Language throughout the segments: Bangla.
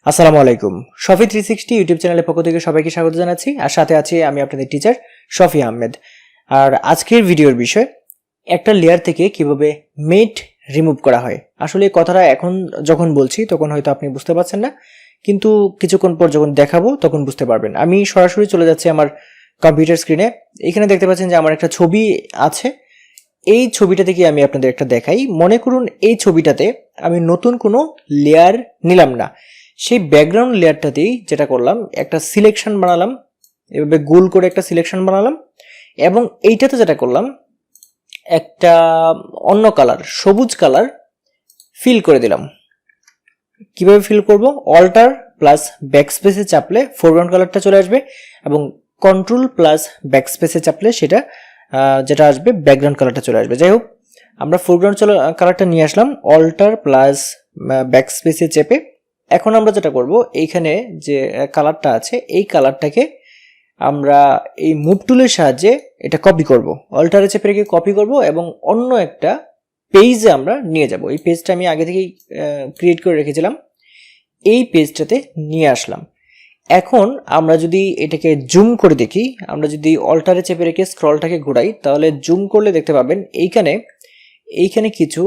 আসসালামু আলাইকুম। শফি 360 ইউটিউব চ্যানেলের পক্ষ থেকে সবাইকে স্বাগত জানাচ্ছি। আর সাথে আছি আমি আপনাদের টিচার সাফি আহমেদ। আর আজকের ভিডিওর বিষয় একটা লেয়ার থেকে কিভাবে মেট রিমুভ করা হয়। আসলে এই কথাটা এখন যখন বলছি তখন হয়তো আপনি বুঝতে পারছেন না, কিন্তু কিছুক্ষণ পর যখন দেখাবো তখন বুঝতে পারবেন। আমি সরাসরি চলে যাচ্ছি আমার কম্পিউটার স্ক্রিনে। এখানে দেখতে পাচ্ছেন যে আমার একটা ছবি আছে। এই ছবিটা থেকে আমি আপনাদের একটা দেখাই। মনে করুন এই ছবিটাতে আমি নতুন কোনো লেয়ার নিলাম না, সেই ব্যাকগ্রাউন্ড লেয়ারটাতেই যেটা করলাম একটা সিলেকশন বানালাম, এভাবে গোল করে একটা সিলেকশন বানালাম, এবং এইটাতে যেটা করলাম একটা অন্য কালার, সবুজ কালার ফিল করে দিলাম। কিভাবে ফিল করব? অল্টার প্লাস ব্যাকস্পেসে চাপলে ফোরগ্রাউন্ড কালারটা চলে আসবে, এবং কন্ট্রোল প্লাস ব্যাকস্পেসে চাপলে সেটা যেটা আসবে ব্যাকগ্রাউন্ড কালারটা চলে আসবে। যাই হোক, আমরা ফোরগ্রাউন্ড কালারটা নিয়ে আসলাম অল্টার প্লাস ব্যাকস্পেসে চেপে। এখন আমরা যেটা করব, এইখানে যে কালারটা আছে এই কালারটাকে আমরা এই মুভ টুলের সাহায্যে এটা কপি করব। অল্টারে চেপে রেখে কপি করব এবং অন্য একটা পেজে আমরা নিয়ে যাব। এই পেজটা আমি আগে থেকেই ক্রিয়েট করে রেখেছিলাম, এই পেজটাতে নিয়ে আসলাম। এখন আমরা যদি এটাকে জুম করে দেখি, আমরা যদি অল্টারে চেপে রেখে স্ক্রলটাকে ঘোরাই তাহলে জুম করলে দেখতে পাবেন এইখানে কিছু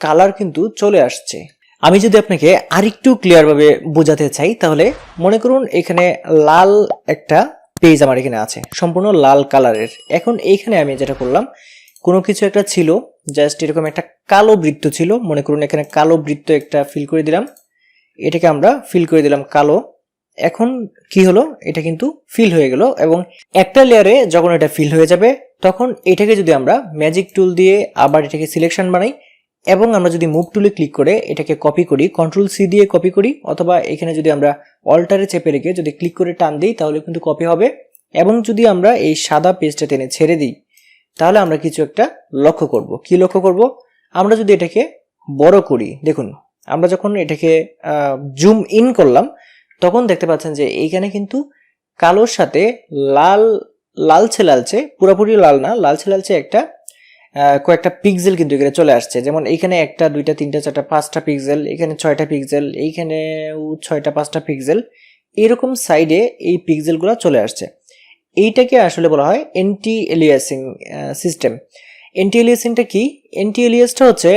কালার কিন্তু চলে আসছে। আমি যদি আপনাকে আরেকটু ক্লিয়ারভাবে বোঝাতে চাই তাহলে মনে করুন এখানে লাল একটা পেজ আমার এখানে আছে, সম্পূর্ণ লাল কালারের। এখন এইখানে আমি যেটা করলাম, কোনো কিছু একটা ছিল, জাস্ট এরকম একটা কালো বৃত্ত ছিল, মনে করুন এখানে কালো বৃত্ত একটা ফিল করে দিলাম, এটাকে আমরা ফিল করে দিলাম কালো। এখন কি হলো, এটা কিন্তু ফিল হয়ে গেল, এবং একটা লেয়ারে যখন এটা ফিল হয়ে যাবে তখন এটাকে যদি আমরা ম্যাজিক টুল দিয়ে আবার এটাকে সিলেকশন বানাই, এবং আমরা যদি মুভ টুলে ক্লিক করে এটাকে কপি করি, কন্ট্রোল সি দিয়ে কপি করি, অথবা এখানে যদি আমরা অল্টারে চেপে রেখে যদি ক্লিক করে টান দিই তাহলে কিন্তু কপি হবে। এবং যদি আমরা এই সাদা পেজটা টেনে ছেড়ে দিই তাহলে আমরা কিছু একটা লক্ষ্য করব। কি লক্ষ্য করব? আমরা যদি এটাকে বড় করি, দেখুন আমরা যখন এটাকে জুম ইন করলাম তখন দেখতে পাচ্ছেন যে এইখানে কিন্তু কালোর সাথে লাল, লালচে পুরোপুরি লাল না, লালচে একটা কয়েকটা পিক্সেল কিন্তু এখানে চলে আসছে। যেমন এইখানে 1টা 2টা 3টা 4টা 5টা পিক্সেল, এখানে 6টা পিক্সেল, এইখানেও 6টা 5টা পিক্সেল, এরকম সাইডে এই পিক্সেলগুলো চলে আসছে। এইটাকে আসলে বলা হয় এন্টি এলিয়াসিং সিস্টেম। এন্টি এলিয়াসিংটা কি? এন্টি এলিয়াসটা হচ্ছে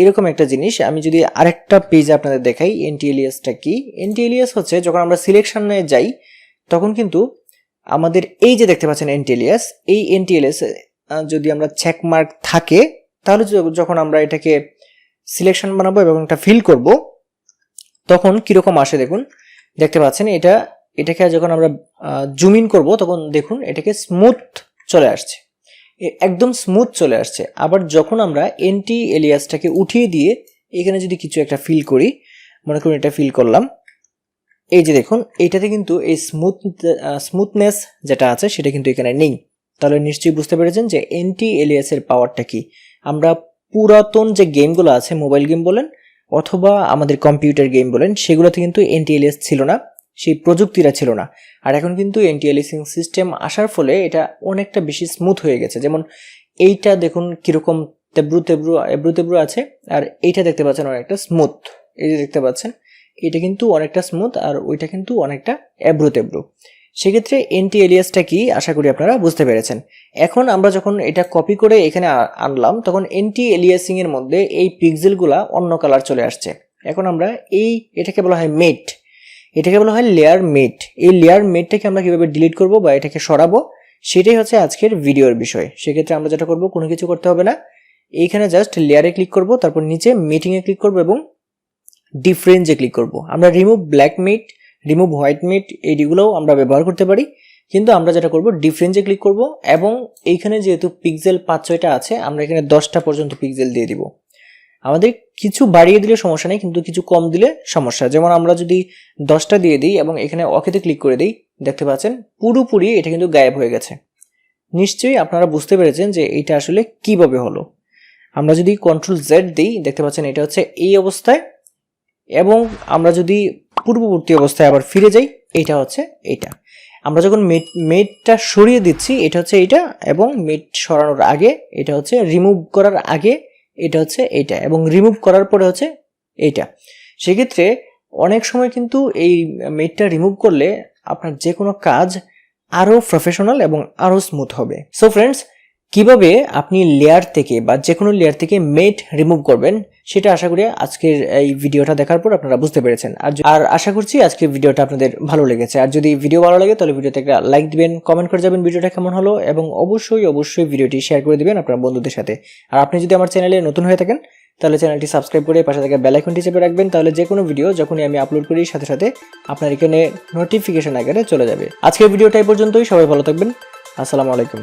এরকম একটা জিনিস। আমি যদি আরেকটা পেজ আপনাদের দেখাই, এন্টি এলিয়াসটা কি? এন্টি এলিয়াস হচ্ছে যখন আমরা সিলেকশনে যাই তখন কিন্তু আমাদের এই যে দেখতে পাচ্ছেন এন্টি এলিয়াস, এই এন্টি এলিয়াস যদি আমরা চেক মার্ক থাকে তাহলে যখন আমরা এটাকে সিলেকশন বানাবো এবং এটা ফিল করব তখন কিরকম আসে দেখুন, দেখতে পাচ্ছেন এটাকে যখন আমরা জুম ইন করবো তখন দেখুন এটাকে স্মুথ চলে আসছে, একদম স্মুথ চলে আসছে। আবার যখন আমরা এন্টি এলিয়াসটাকে উঠিয়ে দিয়ে এখানে যদি কিছু একটা ফিল করি, মনে করুন এটা ফিল করলাম, এই যে দেখুন এইটাতে কিন্তু এই স্মুথনেস যেটা আছে সেটা কিন্তু এখানে নেই। তাহলে নিশ্চয়ই বুঝতে পেরেছেন যে এন্টি এলিয়াসের পাওয়ারটা কি। আমরা পুরাতন যে গেমগুলো আছে, মোবাইল গেম বলেন অথবা আমাদের কম্পিউটার গেম বলেন, সেগুলোতে কিন্তু এন্টি এলিয়াস ছিল না, সেই প্রযুক্তিটা ছিল না। আর এখন কিন্তু এন্টি এলিয়াসিং সিস্টেম আসার ফলে এটা অনেকটা বেশি স্মুথ হয়ে গেছে। যেমন এইটা দেখুন কিরকম তেব্রু আছে, আর এইটা দেখতে পাচ্ছেন অনেকটা স্মুথ। এই যে দেখতে পাচ্ছেন এটা কিন্তু অনেকটা স্মুথ, আর ওইটা কিন্তু অনেকটা তেব্রু। সেক্ষেত্রে এন্টি এলিয়াসটা কি আশা করি আপনারা বুঝতে পেরেছেন। এখন আমরা যখন এটা কপি করে এখানে আনলাম তখন এন্টি এলিয়াসিং এর মধ্যে এই পিক্সেলগুলা অন্য কালার চলে আসছে। এখন আমরা এটাকে বলা হয় মেট, এটাকে বলা হয় লেয়ার মেট। এই লেয়ার মেটটাকে আমরা কিভাবে ডিলিট করব বা এটাকে সরাবো সেটাই হচ্ছে আজকের ভিডিওর বিষয়। সেক্ষেত্রে আমরা যেটা করব, কোনো কিছু করতে হবে না, এইখানে জাস্ট লেয়ারে ক্লিক করব, তারপর নিচে মিটিংয়ে ক্লিক করব এবং ডিফারেন্সে ক্লিক করব। আমরা রিমুভ ব্ল্যাক মেট, রিমুভ হোয়াইট মেট এইগুলোও আমরা ব্যবহার করতে পারি, কিন্তু আমরা যেটা করব ডিফারেন্সে ক্লিক করব, এবং এইখানে যেহেতু পিক্সেল 5-6টা আছে আমরা এখানে 10টা পর্যন্ত পিক্সেল দিয়ে দিব। আমাদের কিছু বাড়িয়ে দিলে সমস্যা নেই, কিন্তু কিছু কম দিলে সমস্যা। যেমন আমরা যদি 10টা দিয়ে দিই এবং এখানে ওকেতে ক্লিক করে দিই, দেখতে পাচ্ছেন পুরোপুরি এটা কিন্তু গায়েব হয়ে গেছে। নিশ্চয়ই আপনারা বুঝতে পেরেছেন যে এটা আসলে কিভাবে হলো। আমরা যদি কন্ট্রোল জেড দিই দেখতে পাচ্ছেন এটা হচ্ছে এই অবস্থায়, এবং আমরা যদি পূর্ববর্তী অবস্থায় আবার ফিরে যাই এটা হচ্ছে এইটা। আমরা যখন মেটটা সরিয়ে দিচ্ছি এটা হচ্ছে এইটা, এবং মেট সরানোর আগে এটা হচ্ছে, রিমুভ করার আগে এটা হচ্ছে এইটা, এবং রিমুভ করার পরে হচ্ছে এইটা। সেক্ষেত্রে অনেক সময় কিন্তু এই মেটটা রিমুভ করলে আপনার যে কোনো কাজ আরও প্রফেশনাল এবং আরও স্মুথ হবে। সো ফ্রেন্ডস, কিভাবে আপনি লেয়ার থেকে বা যে কোনো লেয়ার থেকে মেট রিমুভ করবেন সেটা আশা করি আজকের এই ভিডিওটা দেখার পর আপনারা বুঝতে পেরেছেন। আর আশা করছি আজকের ভিডিওটা আপনাদের ভালো লেগেছে। আর যদি ভিডিও ভালো লাগে তাহলে ভিডিওতে একটা লাইক দিবেন, কমেন্ট করে যাবেন ভিডিওটা কেমন হলো, এবং অবশ্যই ভিডিওটি শেয়ার করে দিবেন আপনার বন্ধুদের সাথে। আর আপনি যদি আমার চ্যানেলে নতুন হয়ে থাকেন তাহলে চ্যানেলটি সাবস্ক্রাইব করে পাশে থাকা বেল আইকনটি চেপে রাখবেন, তাহলে যে কোনো ভিডিও যখনই আমি আপলোড করি সাথে সাথে আপনার এখানে নোটিফিকেশন আকারে চলে যাবে। আজকের ভিডিওটা এই পর্যন্তই। সবাই ভালো থাকবেন। আসসালামু আলাইকুম।